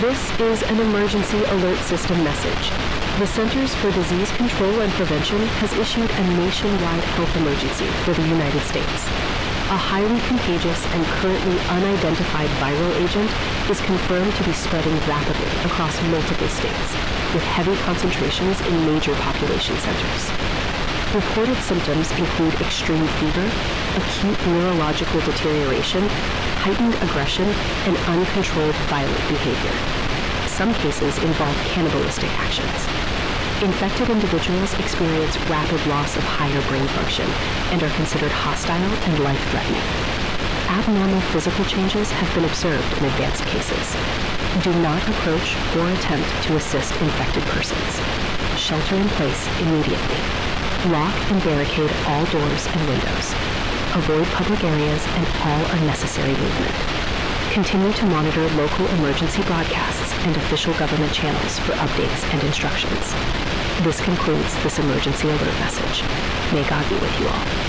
This is an emergency alert system message. The Centers for Disease Control and Prevention has issued a nationwide health emergency for the United States. A highly contagious and currently unidentified viral agent is confirmed to be spreading rapidly across multiple states, with heavy concentrations in major population centers. Reported symptoms include extreme fever, acute neurological deterioration, heightened aggression, and uncontrolled violent behavior. Some cases involve cannibalistic actions. Infected individuals experience rapid loss of higher brain function and are considered hostile and life-threatening. Abnormal physical changes have been observed in advanced cases. Do not approach or attempt to assist infected persons. Shelter in place immediately. Lock and barricade all doors and windows. Avoid public areas and all unnecessary movement. Continue to monitor local emergency broadcasts and official government channels for updates and instructions. This concludes this emergency alert message. May God be with you all.